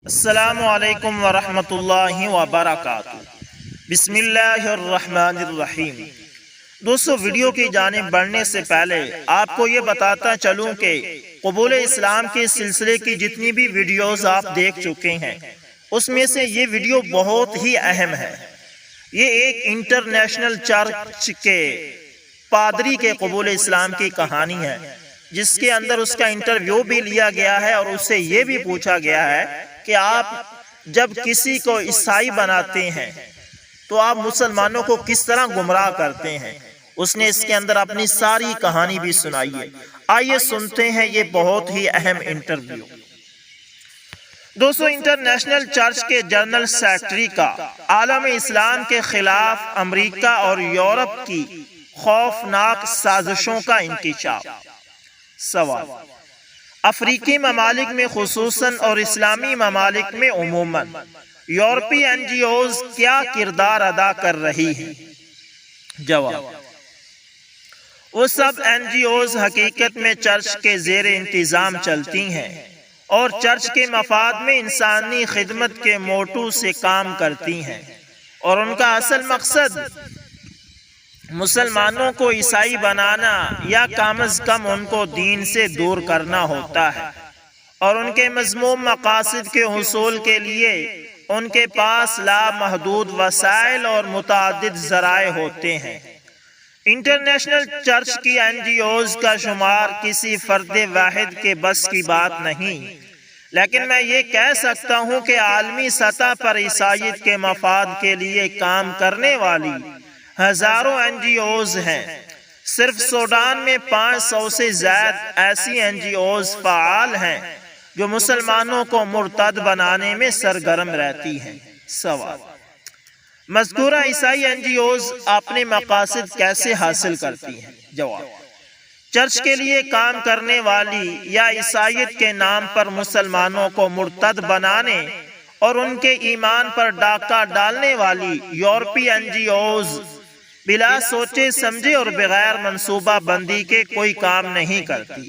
السلام علیکم ورحمۃ اللہ وبرکاتہ۔ بسم اللہ الرحمن الرحیم۔ دوستو، ویڈیو کی جانب بڑھنے سے پہلے آپ کو یہ بتاتا چلوں کہ قبول اسلام کے سلسلے کی جتنی بھی ویڈیوز آپ دیکھ چکے ہیں اس میں سے یہ ویڈیو بہت ہی اہم ہے۔ یہ ایک انٹرنیشنل چرچ کے پادری کے قبول اسلام کی کہانی ہے، جس کے اندر اس کا انٹرویو بھی لیا گیا ہے اور اس سے یہ بھی پوچھا گیا ہے کہ آپ جب کسی کو عیسائی بناتے ہیں تو آپ مسلمانوں کو کس طرح گمراہ کرتے ہیں۔ اس نے اس کے اندر اپنی ساری کہانی بھی سنائی ہے۔ آئیے سنتے ہیں یہ بہت ہی اہم انٹرویو۔ دوستو، انٹرنیشنل چرچ کے جنرل سیکرٹری کا عالم اسلام کے خلاف امریکہ اور یورپ کی خوفناک سازشوں کا انکشاف۔ سوال: افریقی ممالک میں خصوصاً اور اسلامی ممالک میں عموماً یورپی این جی اوز کیا کردار ادا کر رہی ہیں؟ جواب: وہ سب این جی اوز حقیقت میں چرچ کے زیر انتظام چلتی ہیں اور چرچ کے مفاد میں انسانی خدمت کے موٹو سے کام کرتی ہیں، اور ان کا اصل مقصد مسلمانوں کو عیسائی بنانا یا کم از کم ان کو دین سے دور کرنا ہوتا ہے، اور ان کے مذموم مقاصد کے حصول کے لیے ان کے پاس لامحدود وسائل اور متعدد ذرائع ہوتے ہیں۔ انٹرنیشنل چرچ کی این جی اوز کا شمار کسی فرد واحد کے بس کی بات نہیں، لیکن میں یہ کہہ سکتا ہوں کہ عالمی سطح پر عیسائیت کے مفاد کے لیے کام کرنے والی ہزاروں این جی اوز ہیں۔ صرف سوڈان میں 500 سے زائد ایسی این جی اوز فعال ہیں جو مسلمانوں کو مرتد بنانے میں سرگرم رہتی ہیں۔ سوال: مذکورہ عیسائی این جی اوز اپنے مقاصد کیسے حاصل کرتی ہیں؟ جواب: چرچ کے لیے کام کرنے والی یا عیسائیت کے نام پر مسلمانوں کو مرتد بنانے اور ان کے ایمان پر ڈاکہ ڈالنے والی یورپی این جی اوز بلا سوچے سمجھے اور بغیر منصوبہ بندی کے کوئی کام نہیں کرتی،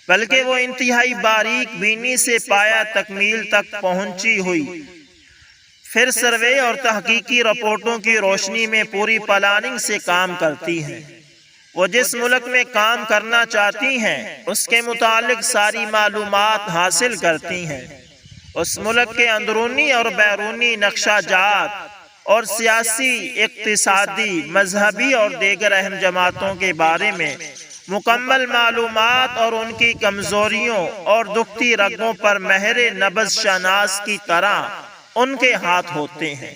بلکہ وہ انتہائی باریک بینی سے پایہ تکمیل تک پہنچی ہوئی پھر سروے اور تحقیقی رپورٹوں کی روشنی میں پوری پلاننگ سے کام کرتی ہیں۔ وہ جس ملک میں کام کرنا چاہتی ہیں اس کے متعلق ساری معلومات حاصل کرتی ہیں، اس ملک کے اندرونی اور بیرونی نقشہ جات اور سیاسی، اقتصادی، مذہبی اور دیگر اہم جماعتوں کے بارے میں مکمل معلومات اور ان کی کمزوریوں اور دکھتی رگوں پر مہر نبض شناس کی طرح ان کے ہاتھ ہوتے ہیں۔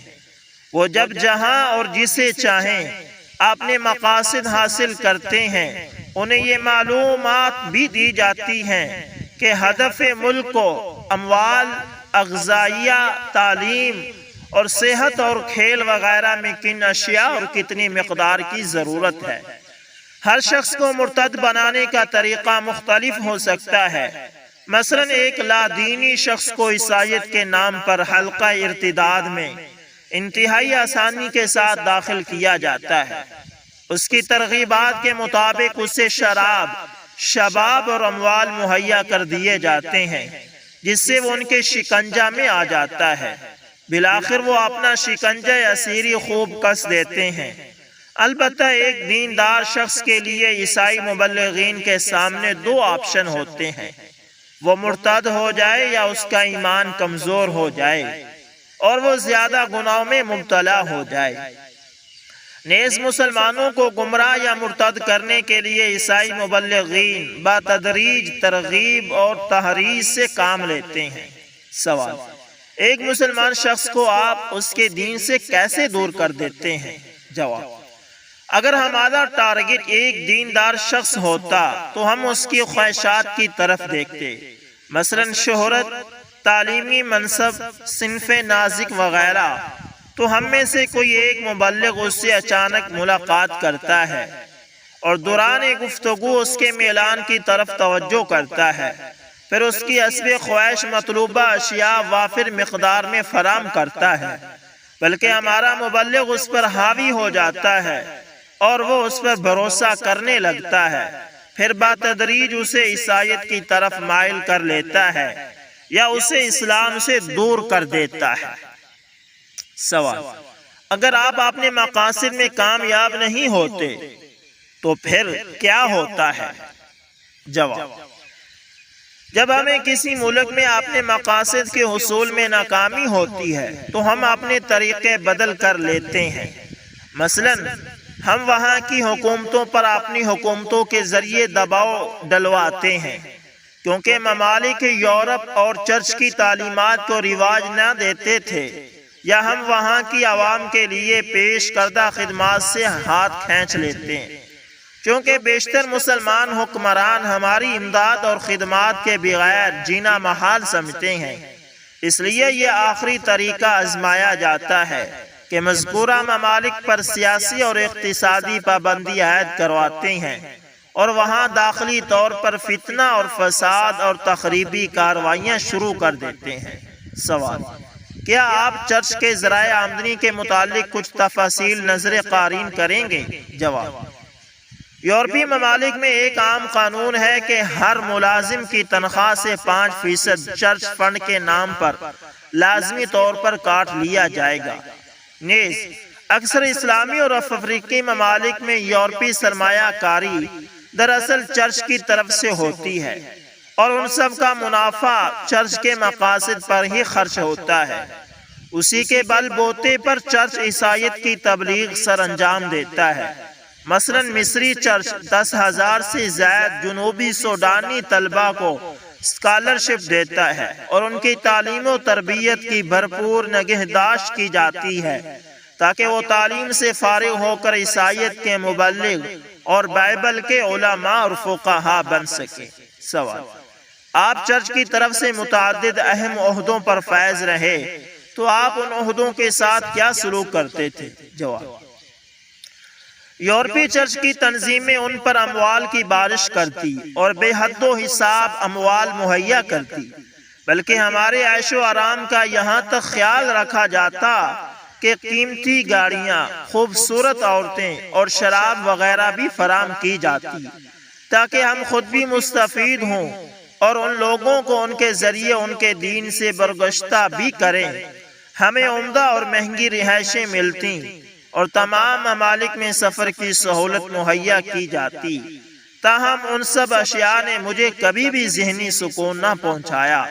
وہ جب جہاں اور جسے چاہیں اپنے مقاصد حاصل کرتے ہیں۔ انہیں یہ معلومات بھی دی جاتی ہیں کہ ہدف ملک کو اموال، اغذیہ، تعلیم اور صحت اور کھیل وغیرہ میں کن اشیاء اور کتنی مقدار کی ضرورت ہے۔ ہر شخص کو مرتد بنانے کا طریقہ مختلف ہو سکتا ہے۔ مثلا ایک لادینی شخص کو عیسائیت کے نام پر حلقہ ارتداد میں انتہائی آسانی کے ساتھ داخل کیا جاتا ہے۔ اس کی ترغیبات کے مطابق اسے شراب، شباب اور اموال مہیا کر دیے جاتے ہیں، جس سے وہ ان کے شکنجہ میں آ جاتا ہے۔ بالآخر وہ اپنا شکنجہ اسیری خوب کس دیتے ہیں۔ البتہ ایک دیندار شخص کے لیے عیسائی مبلغین کے سامنے دو آپشن ہوتے ہیں: وہ مرتد ہو جائے یا اس کا ایمان کمزور ہو جائے اور وہ زیادہ گناہوں میں مبتلا ہو جائے۔ نیز مسلمانوں کو گمراہ یا مرتد کرنے کے لیے عیسائی مبلغین بتدریج ترغیب اور تحریض سے کام لیتے ہیں۔ سوال: ایک مسلمان شخص کو آپ اس کے دین سے کیسے دور کر دیتے ہیں؟ جواب: اگر ہمارا ٹارگٹ ایک دیندار شخص ہوتا تو ہم اس کی خواہشات کی طرف دیکھتے، مثلا شہرت، تعلیمی منصب، صنف نازک وغیرہ، تو ہم میں سے کوئی ایک مبلغ اس سے اچانک ملاقات کرتا ہے اور دوران گفتگو اس کے میلان کی طرف توجہ کرتا ہے، پھر اس کی حسب خواہش مطلوبہ اشیاء وافر مقدار میں فراہم کرتا ہے، بلکہ ہمارا مبلغ اس پر حاوی ہو جاتا ہے اور وہ اس پر بھروسہ کرنے لگتا ہے، پھر بتدریج اسے عیسائیت کی طرف مائل کر لیتا ہے۔ یا اسے اسلام سے دور کر دیتا ہے۔ سوال: اگر آپ اپنے مقاصد میں کامیاب نہیں ہوتے تو پھر کیا ہوتا ہے؟ جواب: جب ہمیں کسی ملک میں اپنے مقاصد کے حصول میں ناکامی ہوتی ہے تو ہم اپنے طریقے بدل کر لیتے ہیں۔ مثلاً ہم وہاں کی حکومتوں پر اپنی حکومتوں کے ذریعے دباؤ ڈلواتے ہیں، کیونکہ ممالک یورپ اور چرچ کی تعلیمات کو رواج نہ دیتے تھے، یا ہم وہاں کی عوام کے لیے پیش کردہ خدمات سے ہاتھ کھینچ لیتے ہیں، کیونکہ بیشتر مسلمان حکمران ہماری امداد اور خدمات کے بغیر جینا محال سمجھتے ہیں۔ اس لیے یہ آخری طریقہ آزمایا جاتا ہے کہ مذکورہ ممالک پر سیاسی اور اقتصادی پابندی عائد کرواتے ہیں اور وہاں داخلی طور پر فتنہ اور فساد اور تخریبی کارروائیاں شروع کر دیتے ہیں۔ سوال: کیا آپ چرچ کے ذرائع آمدنی کے متعلق کچھ تفاصیل نظر قارئین کریں گے؟ جواب: یورپی ممالک میں ایک عام قانون ہے کہ ہر ملازم کی تنخواہ سے 5% چرچ فنڈ کے نام پر لازمی طور پر کاٹ لیا جائے گا۔ نیز اکثر اسلامی اور افریقی ممالک میں یورپی سرمایہ کاری دراصل چرچ کی طرف سے ہوتی ہے اور ان سب کا منافع چرچ کے مقاصد پر ہی خرچ ہوتا ہے۔ اسی کے بل بوتے پر چرچ عیسائیت کی تبلیغ سر انجام دیتا ہے۔ مثلاً مصری چرچ 10,000 سے زائد جنوبی سوڈانی طلبہ کو اسکالرشپ دیتا ہے اور ان کی تعلیم و تربیت کی بھرپور نگہداشت کی جاتی ہے تاکہ وہ تعلیم سے فارغ ہو کر عیسائیت کے مبلغ اور بائبل کے علماء اور فقہا بن سکے۔ سوال: آپ چرچ کی طرف سے متعدد اہم عہدوں پر فائز رہے تو آپ ان عہدوں کے ساتھ کیا سلوک کرتے تھے؟ جواب: یورپی چرچ کی تنظیمیں ان پر اموال کی بارش کرتی اور بے حد و حساب اموال مہیا کرتی، بلکہ ہمارے عیش و آرام کا یہاں تک خیال رکھا جاتا کہ قیمتی گاڑیاں، خوبصورت عورتیں اور شراب وغیرہ بھی فراہم کی جاتی تاکہ ہم خود بھی مستفید ہوں اور ان لوگوں کو ان کے ذریعے ان کے دین سے برگزشتہ بھی کریں۔ ہمیں عمدہ اور مہنگی رہائشیں ملتی اور تمام ممالک میں سفر کی سہولت مہیا کی جاتی، تاہم ان سب اشیاء نے مجھے کبھی بھی ذہنی سکون نہ پہنچایا۔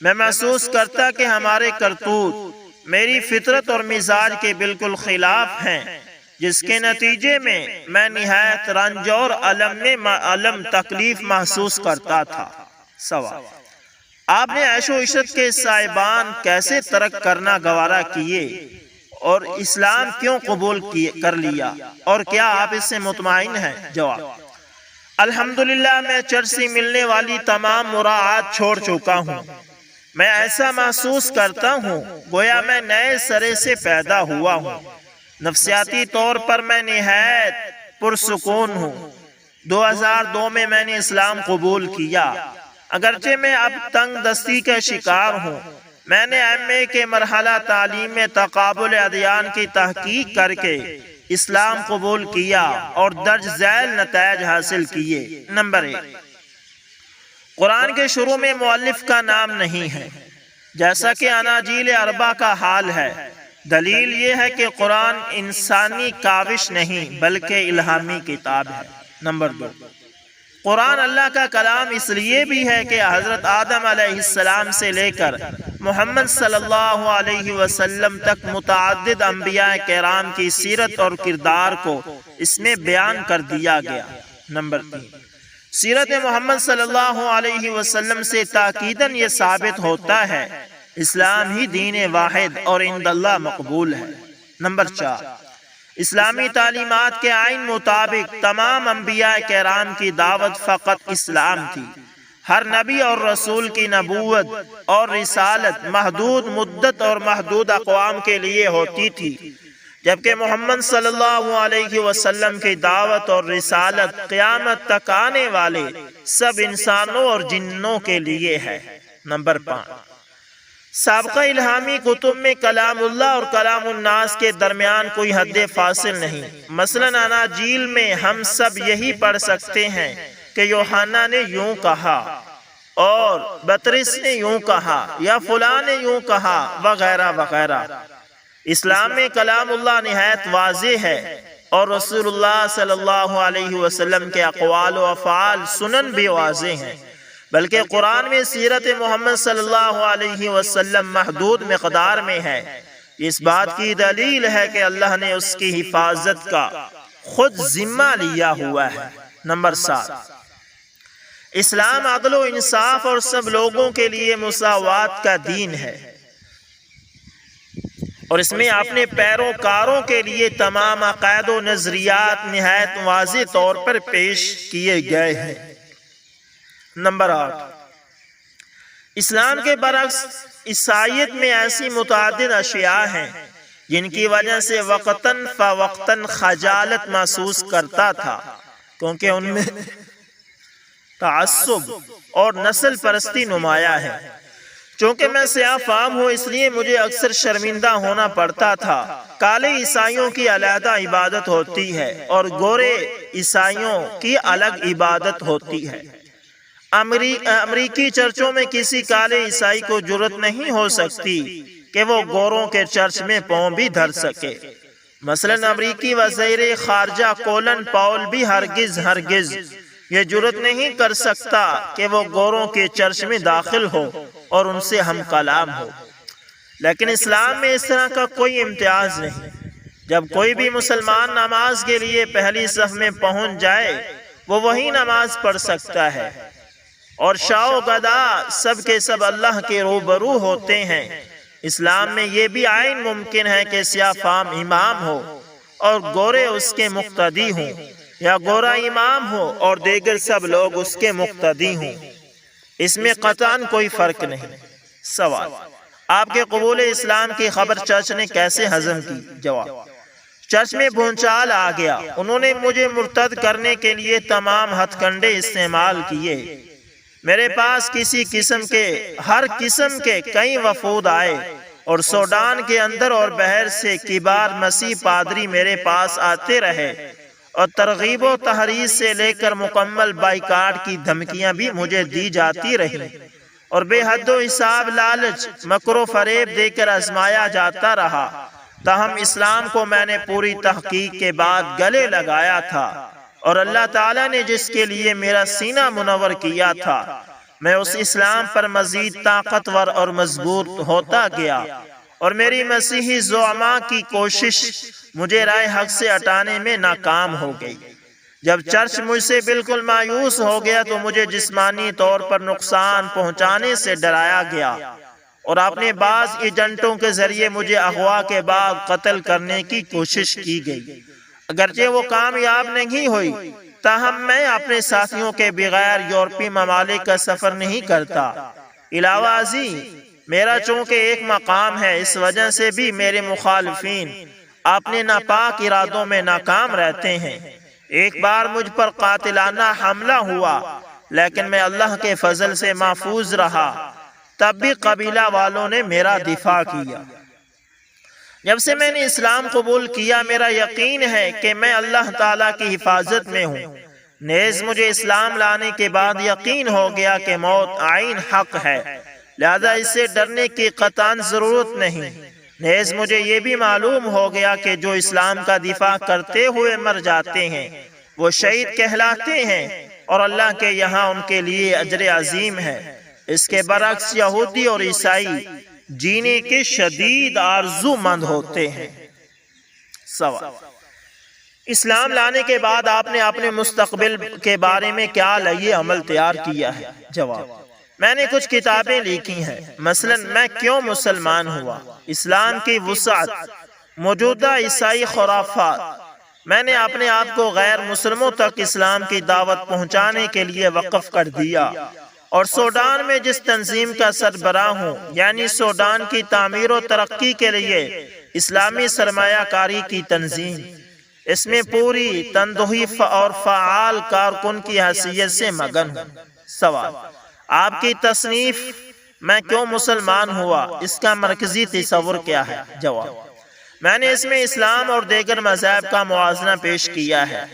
میں محسوس کرتا کہ ہمارے کرتوت میری فطرت اور مزاج کے بالکل خلاف ہیں، جس کے نتیجے میں میں نہایت رنج اور علم تکلیف محسوس کرتا تھا۔ سوال: آپ نے عیش و عشرت کے سائبان کیسے ترک کرنا گوارا کیے اور اسلام کیوں قبول کر لیا، اور کیا آپ اس سے مطمئن ہیں؟ جواب: الحمدللہ میں چرچ سے ملنے والی تمام مراعات چھوڑ چکا ہوں۔ میں ایسا محسوس کرتا ہوں گویا میں نئے سرے سے پیدا ہوا ہوں۔ نفسیاتی طور پر میں نہایت پرسکون ہوں۔ 2002 میں میں نے اسلام قبول کیا، اگرچہ میں اب تنگ دستی کا شکار ہوں۔ میں نے ایم.اے کے مرحلہ تعلیم میں تقابل ادیان کی تحقیق کر کے اسلام قبول کیا اور درج ذیل نتائج حاصل کیے۔ نمبر 1، قرآن کے شروع میں مؤلف کا نام نہیں ہے، جیسا کہ اناجیل اربع کا حال ہے۔ دلیل یہ ہے کہ قرآن انسانی کاوش نہیں بلکہ الہامی کتاب ہے۔ نمبر 2، قرآن اللہ کا کلام اس لیے بھی ہے کہ حضرت آدم علیہ السلام سے لے کر محمد صلی اللہ علیہ وسلم تک متعدد انبیاء کرام کی سیرت اور کردار کو اس میں بیان کر دیا گیا۔ نمبر 3، سیرت محمد صلی اللہ علیہ وسلم سے تاکیداً یہ ثابت ہوتا ہے اسلام ہی دین واحد اور عند اللہ مقبول ہے۔ نمبر 4، اسلامی تعلیمات کے عین مطابق تمام انبیاء کرام کی دعوت فقط اسلام تھی۔ ہر نبی اور رسول کی نبوت اور رسالت محدود مدت اور محدود اقوام کے لیے ہوتی تھی، جبکہ محمد صلی اللہ علیہ وسلم کی دعوت اور رسالت قیامت تک آنے والے سب انسانوں اور جنوں کے لیے ہے۔ نمبر 5، سابقہ الہامی کتب میں کلام اللہ اور کلام الناس کے درمیان کوئی حد فاصل نہیں۔ مثلاً اناجیل میں ہم سب یہی پڑھ سکتے ہیں کہ یوحنا نے یوں کہا، اور بطرس نے یوں کہا یا فلاں نے یوں کہا وغیرہ وغیرہ۔ اسلام میں کلام اللہ نہایت واضح ہے، اور رسول اللہ صلی اللہ علیہ وسلم کے اقوال و افعال سنن بھی واضح ہیں، بلکہ قرآن میں سیرت محمد صلی اللہ علیہ وسلم محدود مقدار میں ہے۔ اس بات کی دلیل ہے کہ اللہ نے اس کی حفاظت کا خود ذمہ لیا ہوا ہے۔ نمبر 7، اسلام عدل و انصاف اور سب لوگوں کے لیے مساوات کا دین ہے، اور اس میں اپنے پیروکاروں کے لیے تمام عقائد و نظریات نہایت واضح طور پر پیش کیے گئے ہیں۔ نمبر 8، اسلام کے برعکس عیسائیت میں ایسی متعدد اشیاء ہیں جن کی وجہ سے وقتاً فوقتاً خجالت محسوس کرتا تھا، کیونکہ ان میں تعصب اور نسل پرستی نمایاں ہے۔ چونکہ میں سیاہ فام ہوں، اس لیے مجھے اکثر شرمندہ ہونا پڑتا تھا۔ کالے عیسائیوں کی علیحدہ عبادت ہوتی ہے اور گورے عیسائیوں کی الگ عبادت ہوتی ہے۔ امریکی چرچوں میں کسی کالے عیسائی کو جرأت نہیں ہو سکتی کہ وہ گوروں کے چرچ میں پاؤں بھی دھر سکے۔ مثلاً امریکی وزیر خارجہ کولن پاول بھی ہرگز یہ جرأت نہیں کر سکتا کہ وہ گوروں کے چرچ میں داخل ہو اور ان سے ہم کلام ہو۔ لیکن اسلام میں اس طرح کا کوئی امتیاز نہیں۔ جب کوئی بھی مسلمان نماز کے لیے پہلی صف میں پہنچ جائے، وہ وہی نماز پڑھ سکتا ہے، اور شاہ و گدا سب کے سب اللہ کے روبرو ہوتے ہیں۔ اسلام میں یہ بھی عین ممکن ہے کہ سیاہ فام امام ہو اور گورے اس کے مقتدی ہوں، یا گورا امام ہو اور دیگر سب لوگ اس کے مقتدی ہوں۔ اس میں قطعاً کوئی فرق نہیں۔ سوال، آپ کے قبول اسلام کی خبر چرچ نے کیسے ہضم کی؟ جواب، چرچ میں بھونچال آ گیا۔ انہوں نے مجھے مرتد کرنے کے لیے تمام ہتھ کنڈے استعمال کیے۔ میرے پاس ہر قسم کے کئی وفود آئے، اور سوڈان کے اندر اور بحر سے کبار مسیح پادری میرے پاس آتے رہے، اور ترغیب و تحریض سے لے کر مکمل بائیکاٹ کی دھمکیاں بھی مجھے دی جاتی رہیں، اور بے حد و حساب لالچ، مکر و فریب دے کر آزمایا جاتا رہا۔ تاہم اسلام کو میں نے پوری تحقیق کے بعد گلے لگایا تھا، اور اللہ تعالیٰ نے جس کے لیے میرا سینہ منور کیا تھا، میں اس اسلام پر مزید طاقتور اور مضبوط ہوتا گیا، اور میری مسیحی زعماء کی کوشش مجھے رائے حق سے ہٹانے میں ناکام ہو گئی۔ جب چرچ مجھ سے بالکل مایوس ہو گیا تو مجھے جسمانی طور پر نقصان پہنچانے سے ڈرایا گیا، اور اپنے بعض ایجنٹوں کے ذریعے مجھے اغوا کے بعد قتل کرنے کی کوشش کی گئی۔ اگرچہ وہ کامیاب نہیں ہوئی، تاہم میں اپنے ساتھیوں کے بغیر یورپی ممالک کا سفر نہیں کرتا۔ علاوہ ازیں میرا چونکہ ایک مقام ہے، اس وجہ سے بھی میرے مخالفین اپنے ناپاک ارادوں میں ناکام رہتے ہیں۔ ایک بار مجھ پر قاتلانہ حملہ ہوا، لیکن میں اللہ کے فضل سے محفوظ رہا۔ تب بھی قبیلہ والوں نے میرا دفاع کیا۔ جب سے میں نے اسلام قبول کیا، میرا یقین ہے کہ میں اللہ تعالیٰ کی حفاظت میں ہوں۔ نیز مجھے اسلام لانے کے بعد یقین ہو گیا کہ موت عین حق ہے، لہذا اس سے ڈرنے کی قطعاً ضرورت نہیں۔ نیز مجھے یہ بھی معلوم ہو گیا کہ جو اسلام کا دفاع کرتے ہوئے مر جاتے ہیں وہ شہید کہلاتے ہیں، اور اللہ کے یہاں ان کے لیے اجر عظیم ہے۔ اس کے برعکس یہودی اور عیسائی جینے کے شدید آرزو مند ہوتے ہیں۔ سوال، اسلام لانے کے بعد آپ نے اپنے مستقبل کے بارے میں کیا لائے عمل تیار کیا ہے؟ جواب، میں نے کچھ کتابیں لکھی ہیں، مثلا میں کیوں مسلمان ہوا، اسلام کی وسعت، موجودہ عیسائی خرافات۔ میں نے اپنے آپ کو غیر مسلموں تک اسلام کی دعوت پہنچانے کے لیے وقف کر دیا، اور سوڈان میں جس تنظیم کا سربراہ ہوں، یعنی سوڈان کی تعمیر و ترقی کے لیے اسلامی سرمایہ کاری کی تنظیم، اس میں پوری تندہی اور فعال کارکن کی حیثیت سے مگن ہوں۔ سوال، آپ کی تصنیف میں کیوں مسلمان ہوا، اس کا مرکزی تصور کیا ہے؟ جواب، میں نے اس میں اسلام اور دیگر مذاہب کا موازنہ پیش کیا ہے۔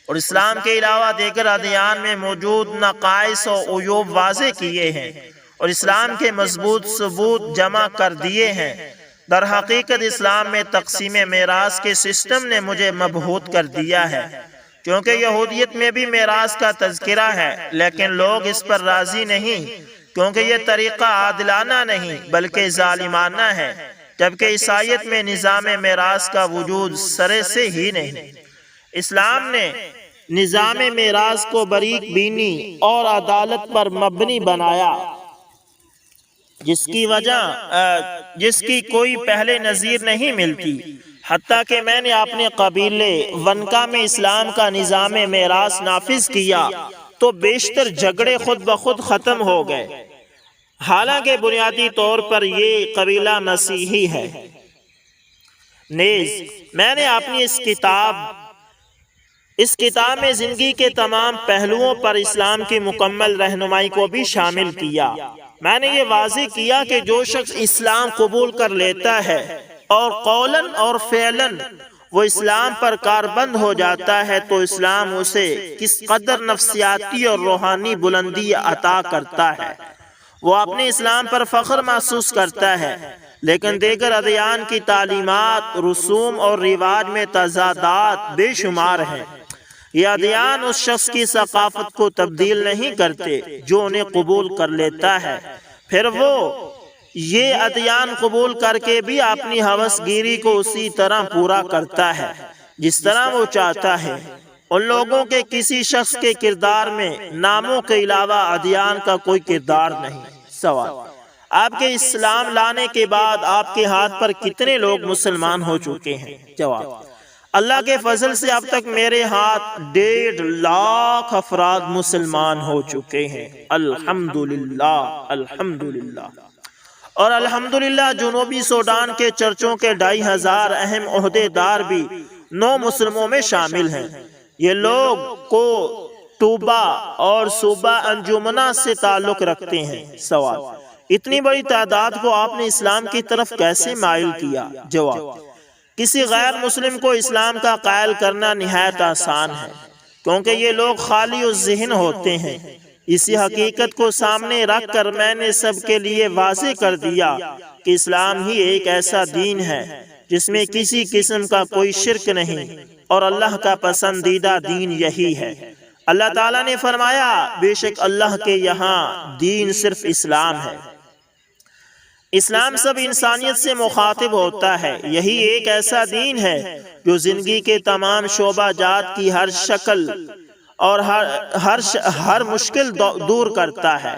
اور اسلام کے علاوہ دیگر ادیان میں موجود نقائص و عیوب واضح کیے ہیں اور اسلام کے مضبوط ثبوت جمع کر دیے ہیں۔ در حقیقت اسلام میں تقسیم میراث کے سسٹم نے مجھے مبہوت کر دیا ہے، کیونکہ یہودیت میں بھی میراث کا تذکرہ ہے، لیکن لوگ اس پر راضی نہیں کیونکہ یہ طریقہ عادلانہ نہیں بلکہ ظالمانہ ہے، جبکہ عیسائیت میں نظام میراث کا وجود سرے سے ہی نہیں۔ اسلام نے نظام میراث کو باریک بینی اور عدالت پر مبنی بنایا، جس کی کوئی پہلے نظیر نہیں ملتی۔ حتیٰ کہ میں نے اپنے قبیلے ونکا میں اسلام کا نظام میراث نافذ کیا تو بیشتر جھگڑے خود بخود ختم ہو گئے، حالانکہ بنیادی طور پر یہ قبیلہ مسیحی ہے۔ نیز میں نے اپنی اس کتاب میں زندگی کے تمام پہلوؤں پر اسلام کی مکمل رہنمائی کو بھی شامل کیا۔ میں نے یہ واضح کیا کہ جو شخص اسلام قبول کر لیتا ہے اور قولاً اور فعلاً وہ اسلام پر کاربند ہو جاتا ہے تو اسلام اسے کس قدر نفسیاتی اور روحانی بلندی عطا کرتا ہے۔ وہ اپنے اسلام پر فخر محسوس کرتا ہے، لیکن دیگر ادیان کی تعلیمات، رسوم اور رواج میں تضادات بے شمار ہیں۔ یہ ادیان اس شخص کی ثقافت کو تبدیل نہیں کرتے جو انہیں قبول کر لیتا ہے، پھر وہ یہ ادیان قبول کر کے بھی اپنی ہوس گیری کو اسی طرح پورا کرتا ہے جس طرح وہ چاہتا ہے۔ ان لوگوں کے کسی شخص کے کردار میں ناموں کے علاوہ ادیان کا کوئی کردار نہیں۔ سوال: آپ کے اسلام لانے کے بعد آپ کے ہاتھ پر کتنے لوگ مسلمان ہو چکے ہیں؟ جواب: اللہ کے فضل سے اب تک میرے ہاتھ 1.5 لاکھ افراد مسلمان ہو چکے ہیں۔ الحمدللہ الحمدللہ۔ اور الحمدللہ جنوبی سوڈان کے چرچوں کے 2500 اہم عہدے دار بھی 9 مسلموں میں شامل ہیں۔ یہ لوگ کو ٹوبا اور صوبہ انجمنہ سے تعلق رکھتے ہیں۔ سوال: اتنی بڑی تعداد کو آپ نے اسلام کی طرف کیسے مائل کیا؟ جواب: کسی غیر مسلم کو اسلام کا قائل کرنا نہایت آسان ہے، کیونکہ یہ لوگ خالی الذہن ہوتے ہیں۔ اسی حقیقت کو سامنے رکھ کر میں نے سب کے لیے واضح کر دیا کہ اسلام ہی ایک ایسا دین ہے جس میں کسی قسم کا کوئی شرک نہیں، اور اللہ کا پسندیدہ دین یہی ہے۔ اللہ تعالیٰ نے فرمایا، بے شک اللہ کے یہاں دین صرف اسلام ہے۔ اسلام سب انسانیت سے مخاطب ہوتا ہے۔ یہی ایک ایسا دین ہے جو زندگی کے تمام شعبہ جات کی ہر شکل اور ہر مشکل دور کرتا ہے۔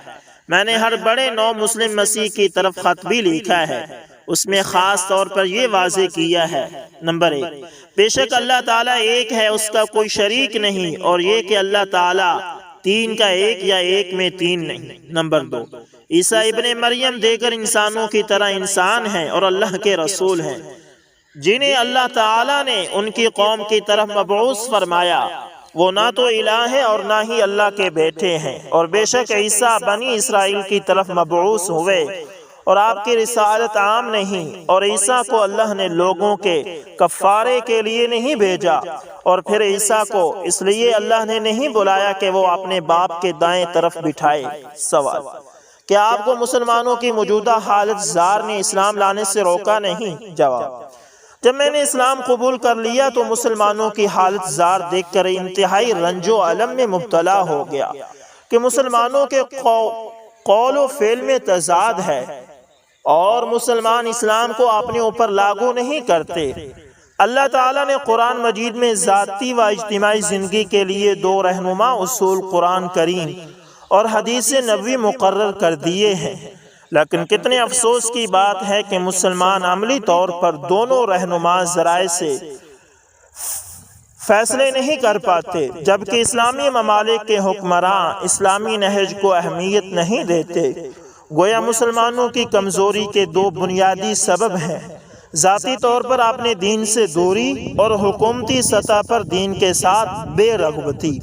میں نے ہر بڑے نو مسلم مسیح کی طرف خط بھی لکھا ہے، اس میں خاص طور پر یہ واضح کیا ہے: نمبر 1، بے شک اللہ تعالیٰ ایک ہے، اس کا کوئی شریک نہیں، اور یہ کہ اللہ تعالیٰ 3 کا 1 یا 1 میں 3 نہیں۔ نمبر 2، عیسیٰ ابن مریم دیگر انسانوں کی طرح انسان ہیں اور اللہ کے رسول ہیں، جنہیں اللہ تعالیٰ نے ان کی قوم کی طرف مبعوث فرمایا۔ وہ نہ تو الہ ہے اور نہ ہی اللہ کے بیٹے ہیں، اور بے شک عیسیٰ بنی اسرائیل کی طرف مبعوث ہوئے اور آپ کی رسالت عام نہیں، اور عیسیٰ کو اللہ نے لوگوں کے کفارے کے لیے نہیں بھیجا، اور پھر عیسیٰ کو اس لیے اللہ نے نہیں بلایا کہ وہ اپنے باپ کے دائیں طرف بٹھائے۔ سوال: کیا آپ کو مسلمانوں کی موجودہ حالت زار نے اسلام لانے سے روکا نہیں؟ جواب: جب میں نے اسلام قبول کر لیا تو مسلمانوں کی حالت زار دیکھ کر انتہائی رنج و الم میں مبتلا ہو گیا کہ مسلمانوں کے قول و فعل میں تضاد ہے، اور مسلمان اسلام کو اپنے اوپر لاگو نہیں کرتے۔ اللہ تعالیٰ نے قرآن مجید میں ذاتی و اجتماعی زندگی کے لیے 2 رہنما اصول قرآن کریم اور حدیث نبوی مقرر کر دیے ہیں، لیکن کتنے افسوس کی بات ہے کہ مسلمان عملی طور پر دونوں رہنما ذرائع سے فیصلے نہیں کر پاتے، جبکہ اسلامی ممالک کے حکمراں اسلامی نہج کو اہمیت نہیں دیتے۔ گویا مسلمانوں کی کمزوری کے 2 بنیادی سبب ہیں: ذاتی طور پر اپنے دین سے دوری اور حکومتی سطح پر دین کے ساتھ بے رغبتی۔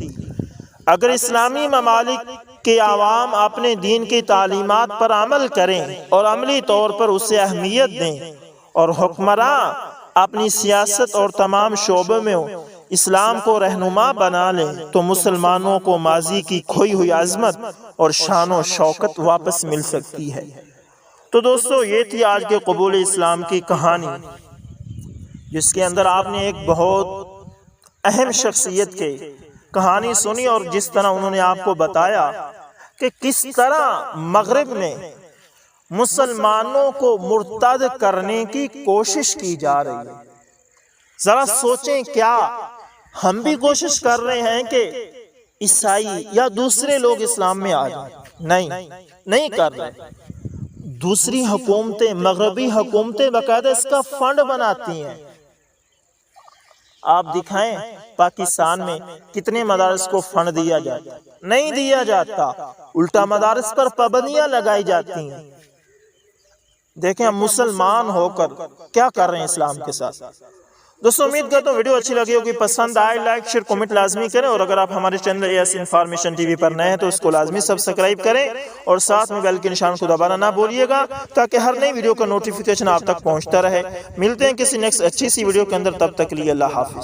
اگر اسلامی ممالک کے عوام اپنے دین کی تعلیمات پر عمل کریں اور عملی طور پر اسے اہمیت دیں، اور حکمراں اپنی سیاست اور تمام شعبوں میں اسلام کو رہنما بنا لیں تو مسلمانوں کو ماضی کی کھوئی ہوئی عظمت اور شان و شوکت واپس مل سکتی ہے۔ تو دوستو، یہ تھی آج کے قبول اسلام کی کہانی، جس کے اندر آپ نے ایک بہت اہم شخصیت کے کہانی سنی، اور جس طرح انہوں نے آپ کو بتایا کہ کس طرح مغرب میں مسلمانوں کو مرتد کرنے کی کوشش کی جا رہی ہے۔ ذرا سوچیں، کیا ہم بھی کوشش کر رہے ہیں کہ عیسائی یا دوسرے لوگ اسلام میں آ جائیں؟ نہیں کر رہے۔ دوسری حکومتیں، مغربی حکومتیں باقاعدہ اس کا فنڈ بناتی ہیں۔ آپ دکھائیں پاکستان میں کتنے مدارس کو فنڈ دیا جاتا؟ نہیں دیا جاتا، الٹا مدارس پر پابندیاں لگائی جاتی ہیں۔ دیکھیں ہم مسلمان ہو کر کیا کر رہے ہیں اسلام کے ساتھ۔ دوستو، امید کرتا ہوں ویڈیو اچھی لگی ہوگی، پسند آئے لائک شیئر کمنٹ لازمی کریں، اور اگر آپ ہمارے چینل ایس انفارمیشن ٹی وی پر نئے ہیں تو اس کو لازمی سبسکرائب کریں، اور ساتھ میں بیل کے نشان کو دبانا نہ بھولیے گا تاکہ ہر نئی ویڈیو کا نوٹیفیکیشن آپ تک پہنچتا رہے۔ ملتے ہیں کسی نیکسٹ اچھی سی ویڈیو کے اندر، تب تک کے لیے اللہ حافظ۔